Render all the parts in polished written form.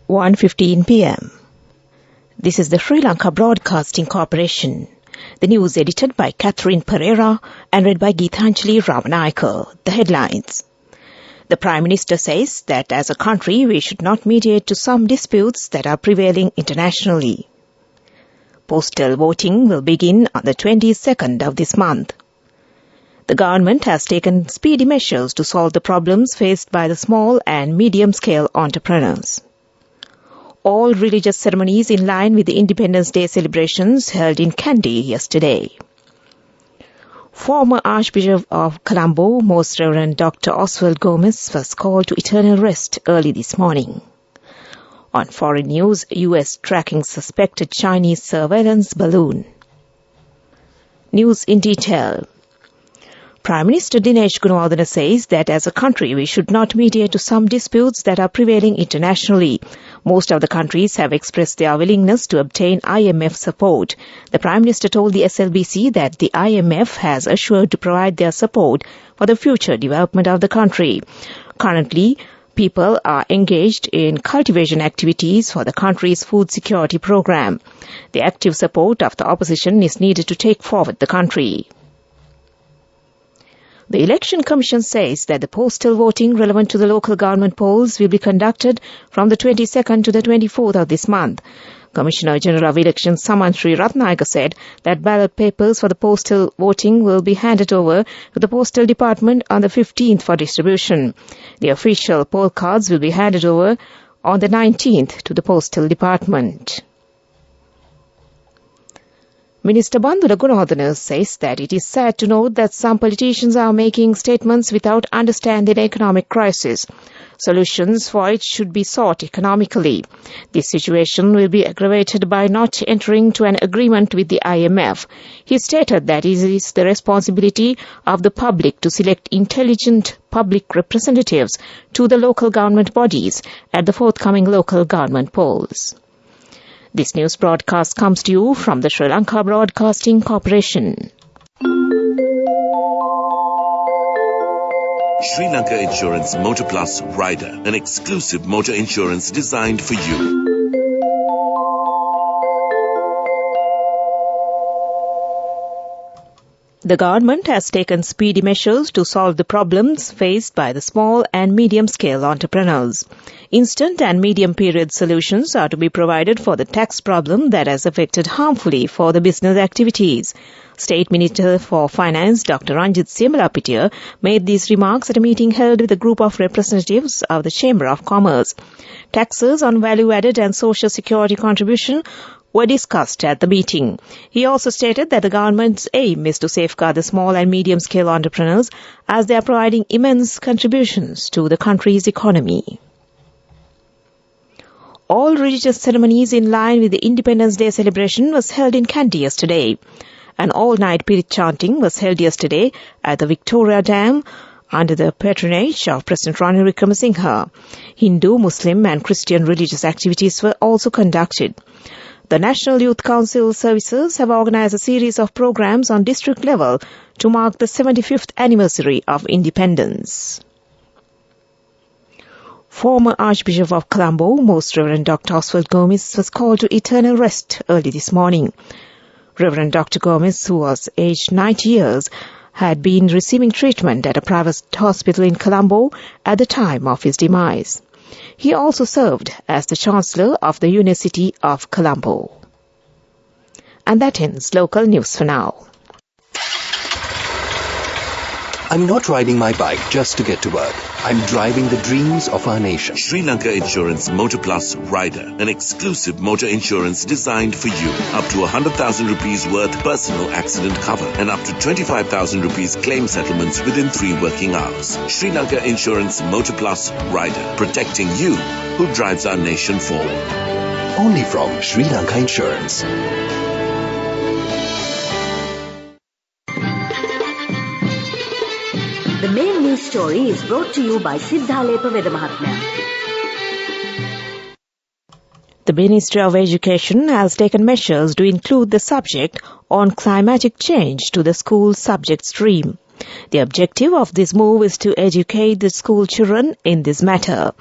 1:15 p.m. This is the Sri Lanka Broadcasting Corporation. The news edited by Catherine Pereira and read by Geethanjali Ramanayaka. The headlines. The Prime Minister says that as a country we should not mediate to some disputes that are prevailing internationally. Postal voting will begin on the 22nd of this month. The government has taken speedy measures to solve the problems faced by the small and medium-scale entrepreneurs. All religious ceremonies in line with the Independence Day celebrations held in Kandy yesterday. Former Archbishop of Colombo, Most Reverend Dr. Oswald Gomez, was called to eternal rest early this morning. On foreign news, U.S. tracking suspected Chinese surveillance balloon. News in detail. Prime Minister Dinesh Gunawardena says that as a country we should not mediate to some disputes that are prevailing internationally. Most of the countries have expressed their willingness to obtain IMF support. The Prime Minister told the SLBC that the IMF has assured to provide their support for the future development of the country. Currently, people are engaged in cultivation activities for the country's food security program. The active support of the opposition is needed to take forward the country. The Election Commission says that the postal voting relevant to the local government polls will be conducted from the 22nd to the 24th of this month. Commissioner General of Elections Samantri Ratnayaka said that ballot papers for the postal voting will be handed over to the Postal Department on the 15th for distribution. The official poll cards will be handed over on the 19th to the Postal Department. Minister Bandula Gunawardena says that it is sad to note that some politicians are making statements without understanding the economic crisis. Solutions for it should be sought economically. This situation will be aggravated by not entering to an agreement with the IMF. He stated that it is the responsibility of the public to select intelligent public representatives to the local government bodies at the forthcoming local government polls. This news broadcast comes to you from the Sri Lanka Broadcasting Corporation. Sri Lanka Insurance Motor Plus Rider, an exclusive motor insurance designed for you. The government has taken speedy measures to solve the problems faced by the small and medium-scale entrepreneurs. Instant and medium-period solutions are to be provided for the tax problem that has affected harmfully for the business activities. State Minister for Finance Dr. Ranjit Siamalapitiya made these remarks at a meeting held with a group of representatives of the Chamber of Commerce. Taxes on value-added and social security contribution were discussed at the meeting. He also stated that the government's aim is to safeguard the small and medium-scale entrepreneurs as they are providing immense contributions to the country's economy. All religious ceremonies in line with the Independence Day celebration was held in Kandy yesterday. An all-night Pirit chanting was held yesterday at the Victoria Dam under the patronage of President Ranil Wickremesinghe. Hindu, Muslim and Christian religious activities were also conducted. The National Youth Council Services have organized a series of programs on district level to mark the 75th anniversary of independence. Former Archbishop of Colombo, Most Reverend Dr. Oswald Gomez, was called to eternal rest early this morning. Reverend Dr. Gomez, who was aged 90 years, had been receiving treatment at a private hospital in Colombo at the time of his demise. He also served as the Chancellor of the University of Colombo. And that ends local news for now. I'm not riding my bike just to get to work. I'm driving the dreams of our nation. Sri Lanka Insurance Motor Plus Rider, an exclusive motor insurance designed for you. Up to 100,000 rupees worth personal accident cover and up to 25,000 rupees claim settlements within 3 working hours. Sri Lanka Insurance Motor Plus Rider, protecting you who drives our nation forward. Only from Sri Lanka Insurance. The main news story is brought to you by Siddhalepa Vedamahatmya. The Ministry of Education has taken measures to include the subject on climatic change to the school subject stream. The objective of this move is to educate the school children in this matter.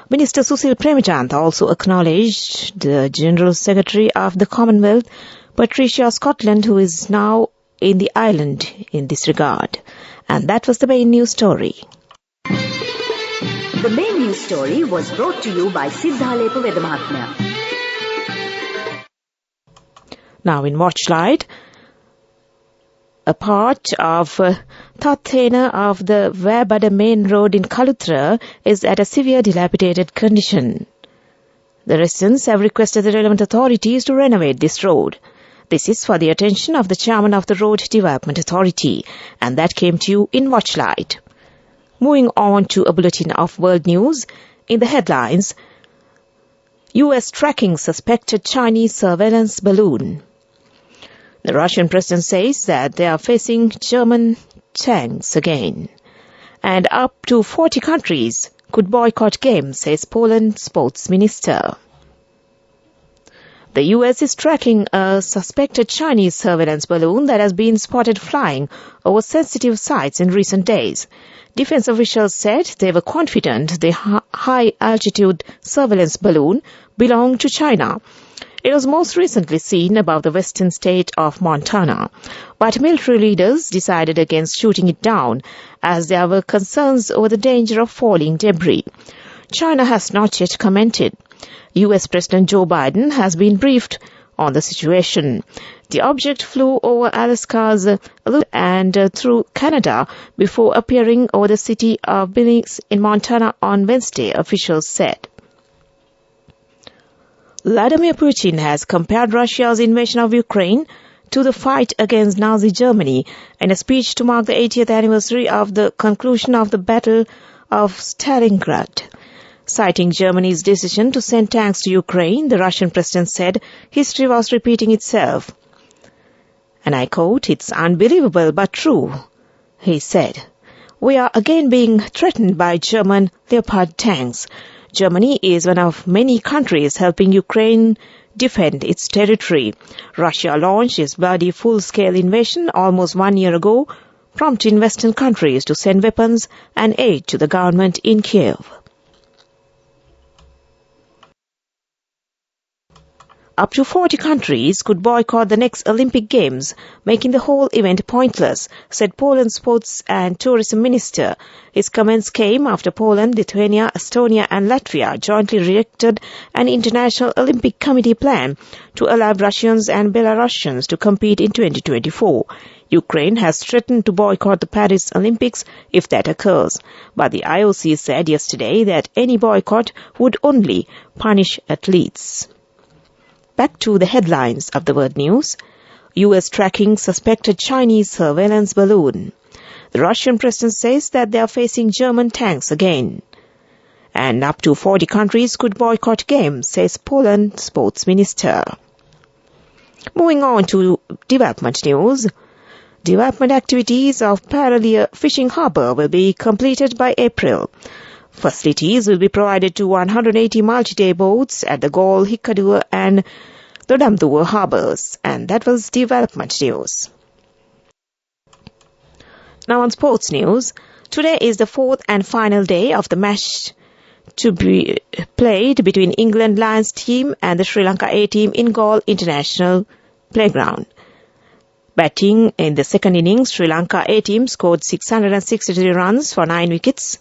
Minister Susil Premchand also acknowledged the General Secretary of the Commonwealth, Patricia Scotland, who is now in the island in this regard. And that was the main news story. The main news story was brought to you by Siddhalepa Vedamahatmya. Now in Watchlight, a part of Thathena of the Wabada main road in Kalutra is at a severe dilapidated condition. The residents have requested the relevant authorities to renovate this road. This is for the attention of the chairman of the Road Development Authority, and that came to you in Watchlight. Moving on to a bulletin of world news, in the headlines, U.S. tracking suspected Chinese surveillance balloon. The Russian president says that they are facing German tanks again. And up to 40 countries could boycott games, says Poland sports minister. The U.S. is tracking a suspected Chinese surveillance balloon that has been spotted flying over sensitive sites in recent days. Defense officials said they were confident the high-altitude surveillance balloon belonged to China. It was most recently seen above the western state of Montana, but military leaders decided against shooting it down as there were concerns over the danger of falling debris. China has not yet commented. U.S. President Joe Biden has been briefed on the situation. The object flew over Alaska's and through Canada before appearing over the city of Billings in Montana on Wednesday, officials said. Vladimir Putin has compared Russia's invasion of Ukraine to the fight against Nazi Germany in a speech to mark the 80th anniversary of the conclusion of the Battle of Stalingrad. Citing Germany's decision to send tanks to Ukraine, the Russian president said history was repeating itself. And I quote, "It's unbelievable but true," he said. "We are again being threatened by German Leopard tanks. Germany is one of many countries helping Ukraine defend its territory. Russia launched its bloody full-scale invasion almost 1 year ago, prompting Western countries to send weapons and aid to the government in Kiev." Up to 40 countries could boycott the next Olympic Games, making the whole event pointless, said Poland's Sports and Tourism Minister. His comments came after Poland, Lithuania, Estonia and Latvia jointly rejected an International Olympic Committee plan to allow Russians and Belarusians to compete in 2024. Ukraine has threatened to boycott the Paris Olympics if that occurs, but the IOC said yesterday that any boycott would only punish athletes. Back to the headlines of the world news. U.S. tracking suspected Chinese surveillance balloon. The Russian president says that they are facing German tanks again. And up to 40 countries could boycott games, says Poland sports minister. Moving on to development news. Development activities of Paralia Fishing Harbour will be completed by April. Facilities will be provided to 180 multi-day boats at the Gaul, Hikkaduwa and Dodamduwa harbours. And that was development news. Now on sports news. Today is the fourth and final day of the match to be played between England Lions team and the Sri Lanka A team in Gaul International Playground. Batting in the second innings, Sri Lanka A team scored 663 runs for 9 wickets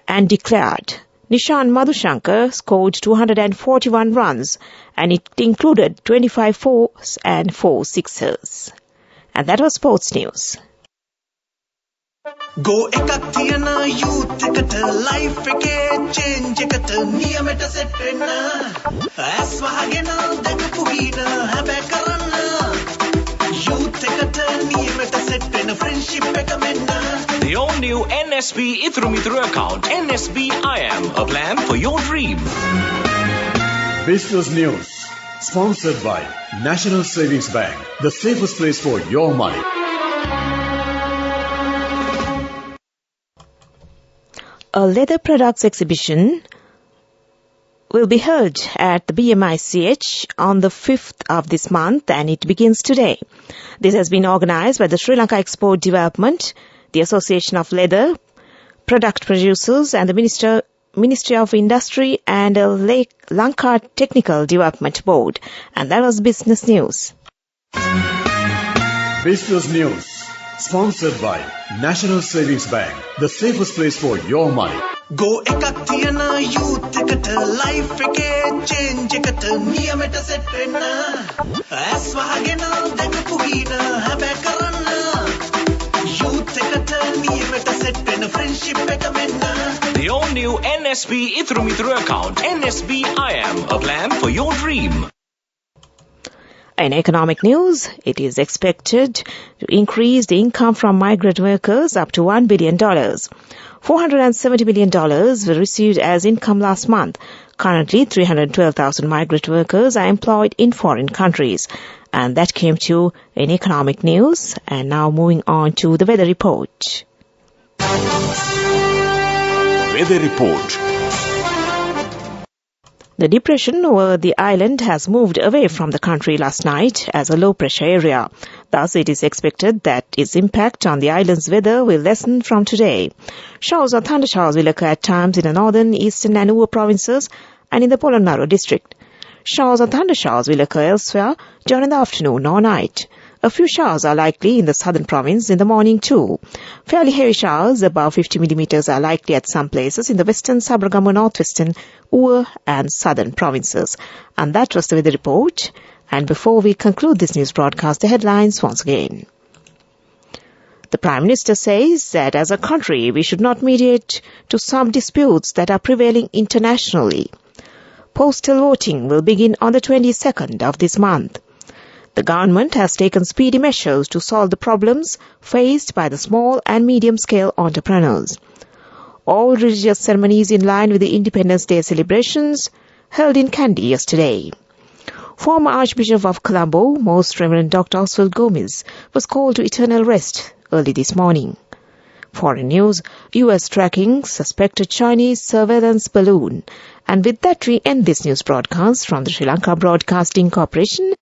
and declared. Nishan Madhushankar scored 241 runs and it included 25 fours and 4 sixers. And that was sports news. Go ekak thiyana youth eකට life එකේ change එකට නියමෙට set වෙන්න ඇස් වහගෙන දැකපු ගීන හැබැ කරන්න youth එකට නියමෙට set වෙන friendship එක මෙන්න. The all-new NSB Ithru account, NSB IAM, a plan for your dream. Business News, sponsored by National Savings Bank, the safest place for your money. A leather products exhibition will be held at the BMICH on the 5th of this month and it begins today. This has been organized by the Sri Lanka Export Development, the Association of Leather Product Producers and the Ministry of Industry and Lanka Technical Development Board. And that was business news. Business news. Sponsored by National Savings Bank, the safest place for your money. Go ekak thiyana youth eකට life එකේ change එකට නියමෙට set වෙන්න ඇස් වහගෙන දැකපු ගින හැබැ කරන්න youth එකට නියමෙට set වෙන්න friendship එක වෙන්න. The all new NSB Ithru Mithru account, NSB IM, a plan for your dream. In economic news, it is expected to increase the income from migrant workers up to $1 billion. $470 million were received as income last month. Currently, 312,000 migrant workers are employed in foreign countries. And that came to in economic news. And now moving on to the weather report. Weather report. The depression over the island has moved away from the country last night as a low-pressure area. Thus, it is expected that its impact on the island's weather will lessen from today. Showers or thundershowers will occur at times in the northern, eastern and Uva provinces and in the Polonnaru district. Showers or thundershowers will occur elsewhere during the afternoon or night. A few showers are likely in the southern province in the morning too. Fairly heavy showers above 50 millimeters are likely at some places in the western, Sabaragamu, northwestern, Uva and southern provinces. And that was the weather report. And before we conclude this news broadcast, the headlines once again. The Prime Minister says that as a country, we should not mediate to some disputes that are prevailing internationally. Postal voting will begin on the 22nd of this month. The government has taken speedy measures to solve the problems faced by the small and medium-scale entrepreneurs. All religious ceremonies in line with the Independence Day celebrations held in Kandy yesterday. Former Archbishop of Colombo, Most Reverend Dr. Oswald Gomez, was called to eternal rest early this morning. Foreign news, U.S. tracking suspected Chinese surveillance balloon. And with that, we end this news broadcast from the Sri Lanka Broadcasting Corporation.